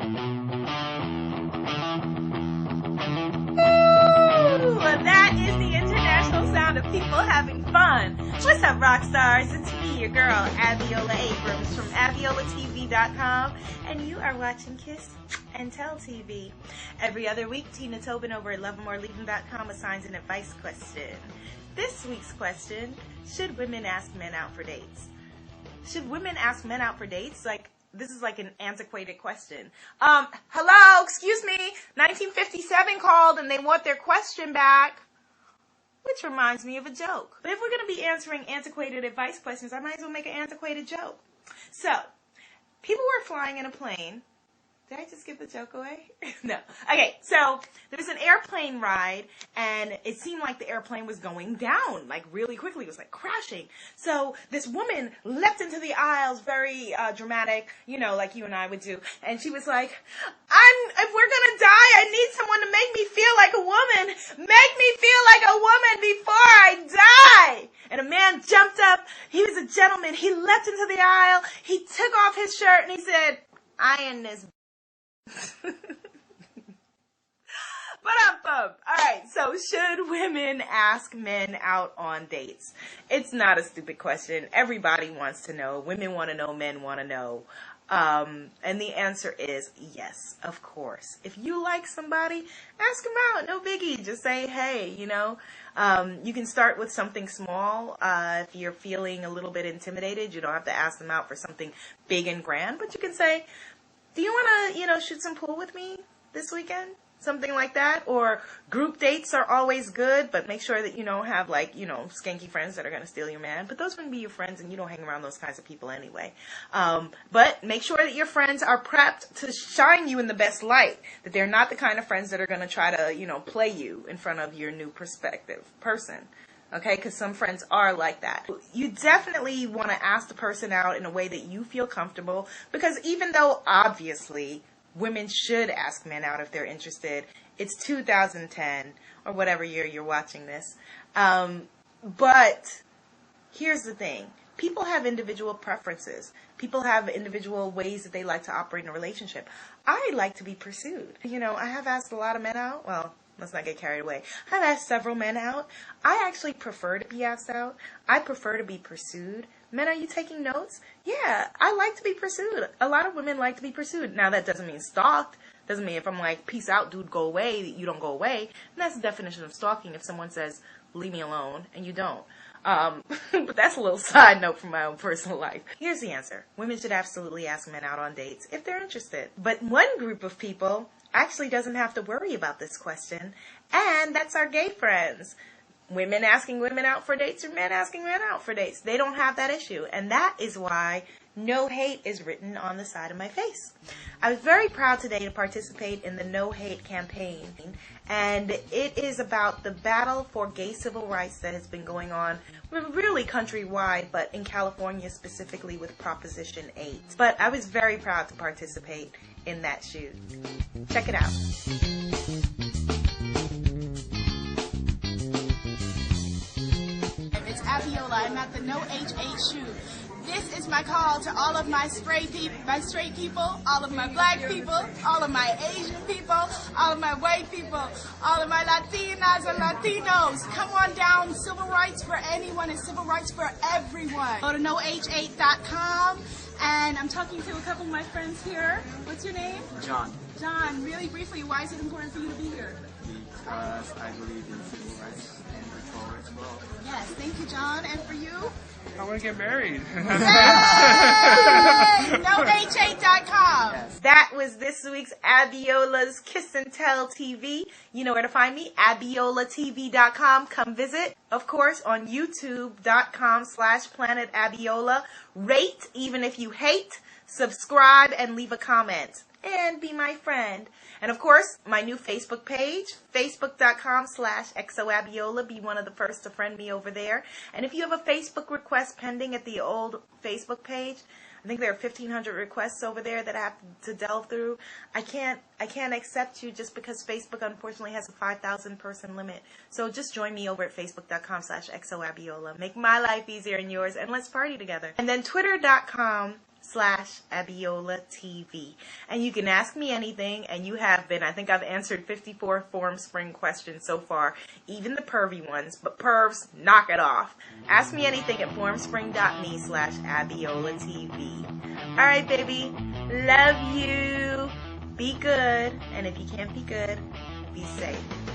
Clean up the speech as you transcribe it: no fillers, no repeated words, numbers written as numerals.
That is the international sound of people having fun. What's up, rock stars? It's me, your girl, Abiola Abrams from AbiolaTV.com, and you are watching Kiss and Tell TV. Every other week, Tina Tobin over at LoveEmOrLeaveEm.com assigns an advice question. This week's question: should women ask men out for dates? Should women ask men out for dates? This is like an antiquated question. Hello, excuse me, 1957 called and they want their question back. Which reminds me of a joke. But if we're going to be answering antiquated advice questions, I might as well make an antiquated joke. So, people were flying in a plane. Did I just give the joke away? No. Okay, so there was an airplane ride, and it seemed like the airplane was going down, really quickly. It was crashing. So this woman leapt into the aisles, very dramatic, like you and I would do. And she was like, if we're going to die, I need someone to make me feel like a woman. Make me feel like a woman before I die. And a man jumped up. He was a gentleman. He leapt into the aisle. He took off his shirt, and he said, "Iron this." Alright, so should women ask men out on dates? It's not a stupid question. Everybody wants to know. Women want to know. Men want to know. And the answer is yes, of course. If you like somebody, ask them out. No biggie. Just say, hey, you can start with something small. If you're feeling a little bit intimidated, you don't have to ask them out for something big and grand, but you can say, do you want to, shoot some pool with me this weekend? Something like that. Or group dates are always good, but make sure that you don't have, skanky friends that are going to steal your man. But those wouldn't be your friends, and you don't hang around those kinds of people anyway. But make sure that your friends are prepped to shine you in the best light. That they're not the kind of friends that are going to try to, play you in front of your new prospective person. Okay, because some friends are like that. You definitely want to ask the person out in a way that you feel comfortable, because even though obviously women should ask men out if they're interested, it's 2010 or whatever year you're watching this. But here's the thing. People have individual preferences. People have individual ways that they like to operate in a relationship. I like to be pursued. I have asked a lot of men out. Well, let's not get carried away. I've asked several men out. I actually prefer to be asked out. I prefer to be pursued. Men, are you taking notes? Yeah, I like to be pursued. A lot of women like to be pursued. Now, that doesn't mean stalked. Doesn't mean if I'm like, peace out, dude, go away, you don't go away. And that's the definition of stalking, if someone says, leave me alone, and you don't. But that's a little side note from my own personal life. Here's the answer. Women should absolutely ask men out on dates if they're interested. But one group of people actually doesn't have to worry about this question, and that's our gay friends. Women asking women out for dates or men asking men out for dates. They don't have that issue, and that is why no hate is written on the side of my face. I was very proud today to participate in the No Hate campaign, and it is about the battle for gay civil rights that has been going on really countrywide, but in California specifically with Proposition 8. But I was very proud to participate in that shoot. Check it out. It's Abiola. I'm at the No H8 shoot. This is my call to all of my straight people, all of my black people, all of my Asian people, all of my white people, all of my Latinas and Latinos. Come on down. Civil rights for anyone is civil rights for everyone. Go to noh8.com. And I'm talking to a couple of my friends here. What's your name? John. John, really briefly, why is it important for you to be here? Because I believe in civil rights and equal rights for all. Yes, thank you, John. And for you? I want to get married. NoH8.com. Yes. That was this week's Abiola's Kiss and Tell TV. You know where to find me, AbiolaTV.com. Come visit. Of course, on YouTube.com/Planet Abiola. Rate, even if you hate. Subscribe and leave a comment. And be my friend. And of course, my new Facebook page, Facebook.com/XOAbiola. Be one of the first to friend me over there. And if you have a Facebook request pending at the old Facebook page, I think there are 1,500 requests over there that I have to delve through. I can't accept you just because Facebook unfortunately has a 5,000 person limit. So just join me over at Facebook.com/XOAbiola. Make my life easier and yours, and let's party together. And then Twitter.com Facebook.com/Abiola TV. And you can ask me anything, and you have been. I think I've answered 54 Formspring questions so far, even the pervy ones, but pervs, knock it off. Ask me anything at formspring.me/Abiola TV. All right, baby. Love you. Be good. And if you can't be good, be safe.